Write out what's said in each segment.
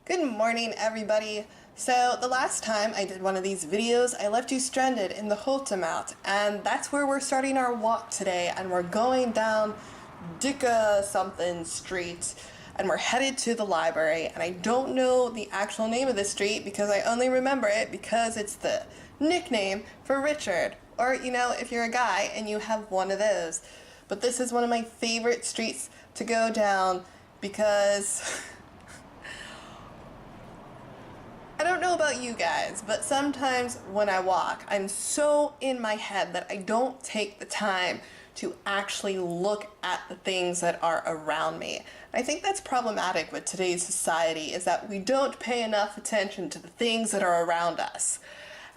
Good morning, everybody. So the last time I did one of these videos, I left you stranded in the Grootmarkt, and that's where we're starting our walk today, and we're going down Dikke something street, and we're headed to the library, and I don't know the actual name of the street because I only remember it because it's the nickname for Richard, or you know, if you're a guy and you have one of those. But this is one of my favorite streets to go down because I don't know about you guys, but sometimes when I walk, I'm so in my head that I don't take the time to actually look at the things that are around me. I think that's problematic with today's society, is that we don't pay enough attention to the things that are around us.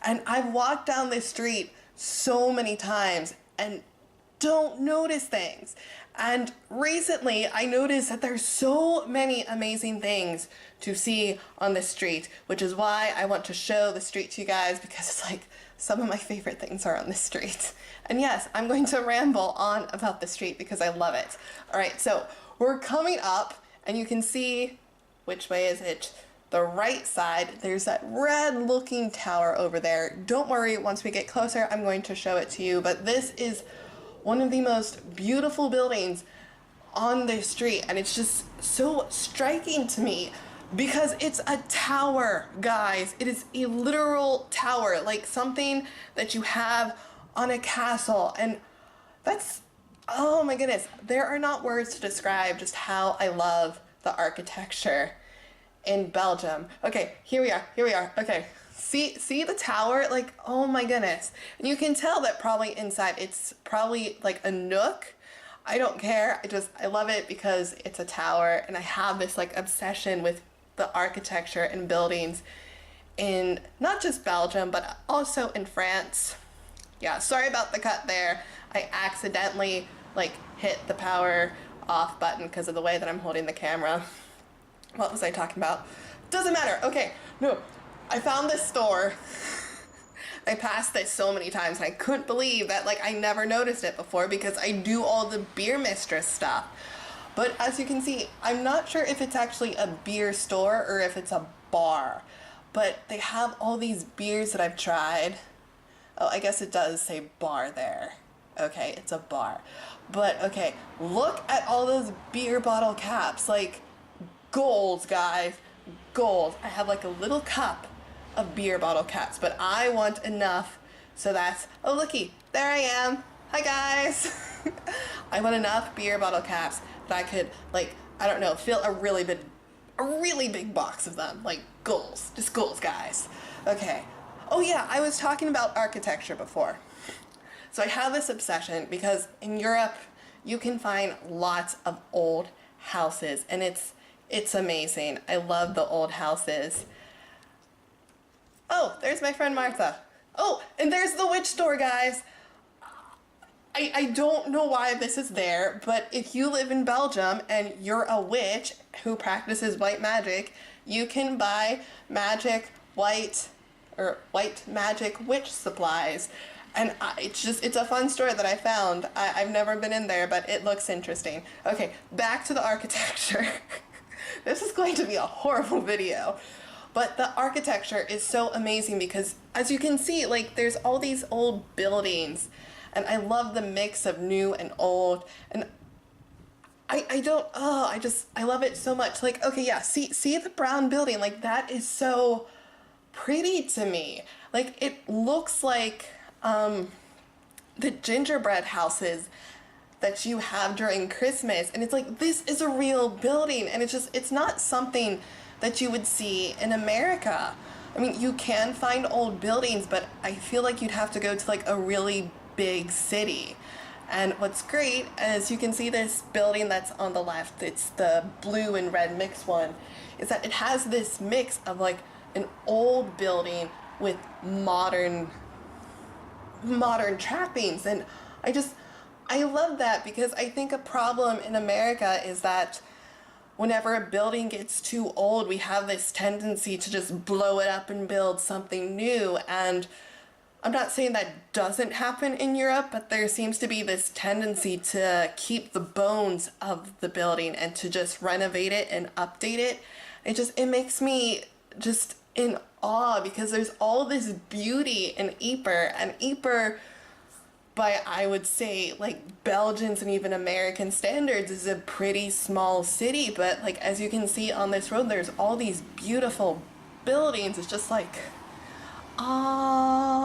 And I've walked down this street so many times and don't notice things. And recently I noticed that there's so many amazing things to see on this street, which is why I want to show the street to you guys, because it's like some of my favorite things are on this street. And yes, I'm going to ramble on about the street because I love it. All right, so we're coming up and you can see, which way is it? The right side, there's that red looking tower over there. Don't worry, once we get closer, I'm going to show it to you, but this is one of the most beautiful buildings on the street, and it's just so striking to me because it's a tower, guys. It is a literal tower, like something that you have on a castle, and that's, oh my goodness, there are not words to describe just how I love the architecture in Belgium. Okay, here we are, okay. See the tower? Like, oh my goodness. And you can tell that probably inside it's probably like a nook. I don't care. I love it because it's a tower, and I have this like obsession with the architecture and buildings in not just Belgium, but also in France. Yeah, sorry about the cut there. I accidentally like hit the power off button because of the way that I'm holding the camera. What was I talking about? Doesn't matter. Okay, no. I found this store. I passed this so many times and I couldn't believe that like I never noticed it before because I do all the beer mistress stuff. But as you can see, I'm not sure if it's actually a beer store or if it's a bar. But they have all these beers that I've tried. Oh, I guess it does say bar there. Okay, it's a bar. But okay, look at all those beer bottle caps. Like, goals, guys. Goals. I have like a little cup of beer bottle caps, but I want enough, so that's, oh looky, there I am. Hi guys. I want enough beer bottle caps that I could, like, I don't know, fill a really big box of them. Like, goals, just goals, guys. Okay. Oh yeah, I was talking about architecture before. So I have this obsession because in Europe you can find lots of old houses, and it's amazing. I love the old houses. Oh, there's my friend Martha. Oh, and there's the witch store, guys. I don't know why this is there, but if you live in Belgium and you're a witch who practices white magic, you can buy white magic witch supplies. And it's a fun store that I found. I've never been in there, but it looks interesting. Okay, back to the architecture. This is going to be a horrible video. But the architecture is so amazing because, as you can see, like, there's all these old buildings, and I love the mix of new and old, and I love it so much. Like, okay, yeah, see the brown building, like, that is so pretty to me. Like, it looks like the gingerbread houses that you have during Christmas, and it's like, this is a real building, and it's not something that you would see in America. I mean, you can find old buildings, but I feel like you'd have to go to like a really big city. And what's great is you can see this building that's on the left, it's the blue and red mixed one, is that it has this mix of like an old building with modern trappings, and I love that because I think a problem in America is that whenever a building gets too old, we have this tendency to just blow it up and build something new. And I'm not saying that doesn't happen in Europe, but there seems to be this tendency to keep the bones of the building and to just renovate it and update it. It makes me just in awe because there's all this beauty in Ieper, and Ieper, by I would say like Belgians and even American standards, is a pretty small city, but like as you can see on this road, there's all these beautiful buildings. It's just like, ah,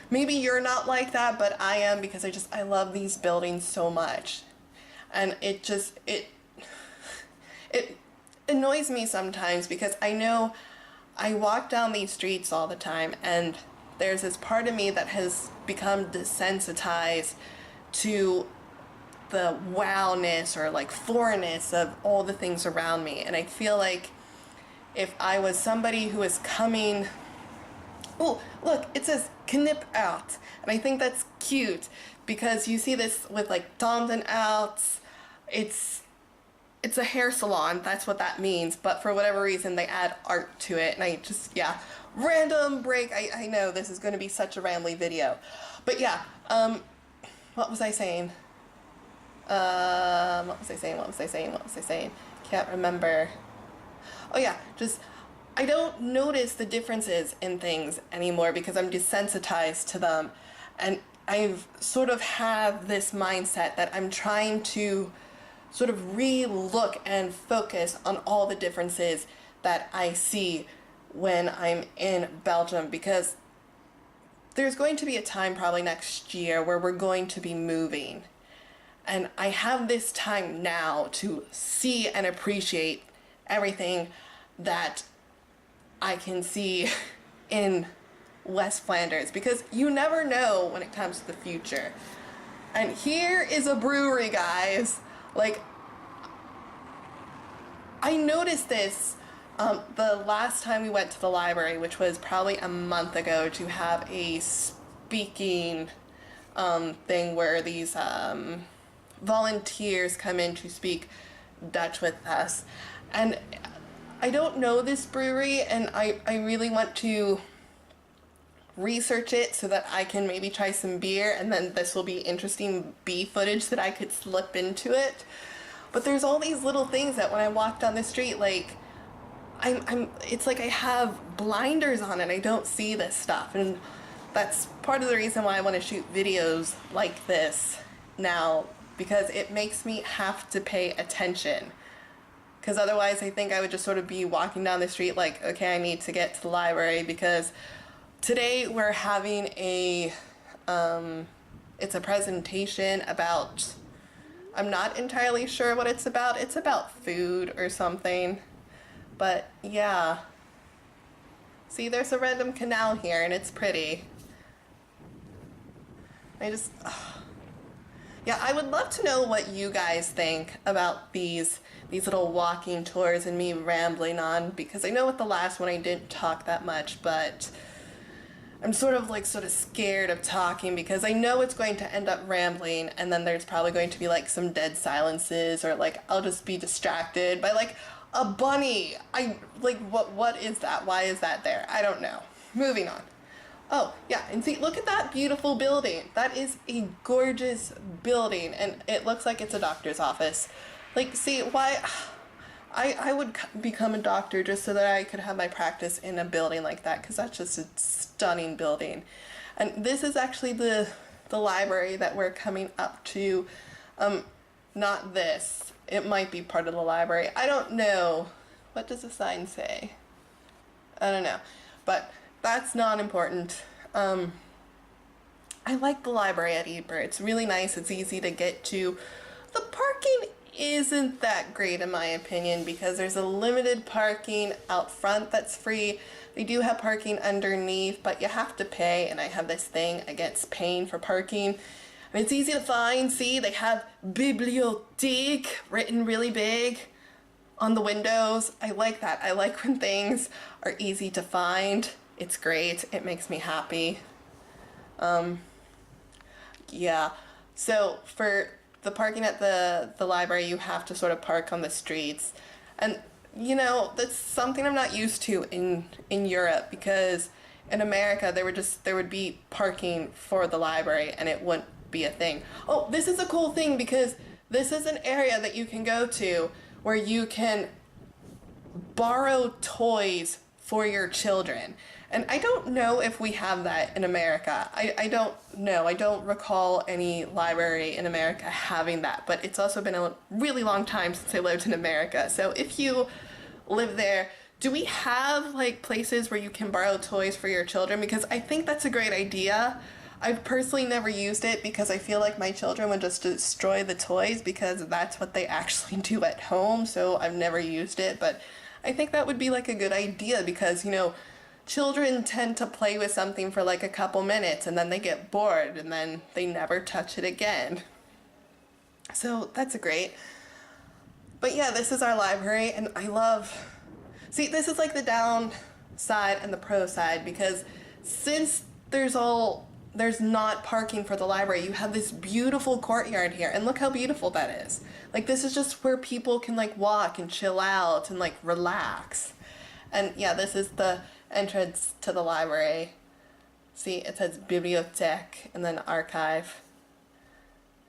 maybe you're not like that, but I am, because I love these buildings so much. And it annoys me sometimes because I know I walk down these streets all the time, and there's this part of me that has become desensitized to the wowness or like foreignness of all the things around me. And I feel like if I was somebody who is coming, oh, look, it says knip out. And I think that's cute because you see this with like tanden outs. It's a hair salon, that's what that means, but for whatever reason they add art to it, and I just, yeah, random break. I know this is going to be such a rambly video, but yeah, what was I saying? What was I saying? Can't remember. Oh yeah, just, I don't notice the differences in things anymore because I'm desensitized to them, and I've sort of have this mindset that I'm trying to sort of re-look and focus on all the differences that I see when I'm in Belgium, because there's going to be a time probably next year where we're going to be moving, and I have this time now to see and appreciate everything that I can see in West Flanders, because you never know when it comes to the future. And here is a brewery, guys. Like, I noticed this the last time we went to the library, which was probably a month ago, to have a speaking thing where these volunteers come in to speak Dutch with us. And I don't know this brewery, and I really want to research it so that I can maybe try some beer, and then this will be interesting bee footage that I could slip into it. But there's all these little things that when I walk down the street, like, it's like I have blinders on and I don't see this stuff. And that's part of the reason why I want to shoot videos like this now, because it makes me have to pay attention. Because otherwise I think I would just sort of be walking down the street like, okay, I need to get to the library, because today we're having it's a presentation about, I'm not entirely sure what it's about. It's about food or something. But yeah. See, there's a random canal here and it's pretty. Yeah, I would love to know what you guys think about these little walking tours and me rambling on, because I know with the last one I didn't talk that much, but I'm sort of scared of talking because I know it's going to end up rambling, and then there's probably going to be like some dead silences, or like I'll just be distracted by like a bunny. What is that? Why is that there? I don't know. Moving on. Oh, yeah, and see, look at that beautiful building. That is a gorgeous building, and it looks like it's a doctor's office. Like, see, why I would become a doctor just so that I could have my practice in a building like that, because that's just a stunning building. And this is actually the library that we're coming up to. Not this. It might be part of the library. I don't know. What does the sign say? I don't know. But that's not important. I like the library at Ieper. It's really nice. It's easy to get to. The parking isn't that great in my opinion, because there's a limited parking out front that's free. They do have parking underneath, but you have to pay, and I have this thing against paying for parking. And it's easy to find. See, they have bibliothèque written really big on the windows. I like that. I like when things are easy to find. It's great. It makes me happy. Yeah. So for the parking at the library, you have to sort of park on the streets. And, you know, that's something I'm not used to in Europe, because in America, there would be parking for the library and it wouldn't be a thing. Oh, this is a cool thing, because this is an area that you can go to where you can borrow toys for your children. And I don't know if we have that in America. I don't know. I don't recall any library in America having that, but it's also been a really long time since I lived in America. So if you live there, do we have like places where you can borrow toys for your children? Because I think that's a great idea. I've personally never used it because I feel like my children would just destroy the toys because that's what they actually do at home. So I've never used it, but I think that would be like a good idea because, you know, children tend to play with something for like a couple minutes and then they get bored and then they never touch it again. So that's great. But yeah, this is our library and I love... See, this is like the downside and the pro side because since there's not parking for the library, you have this beautiful courtyard here and look how beautiful that is. Like this is just where people can like walk and chill out and like relax. And yeah, this is the entrance to the library. See, it says bibliothèque and then archive.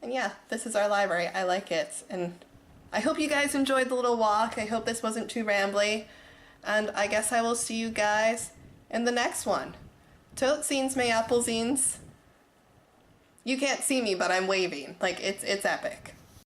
And yeah, this is our library. I like it. And I hope you guys enjoyed the little walk. I hope this wasn't too rambly. And I guess I will see you guys in the next one. Tot ziens, my appelziens. You can't see me, but I'm waving. Like, it's epic.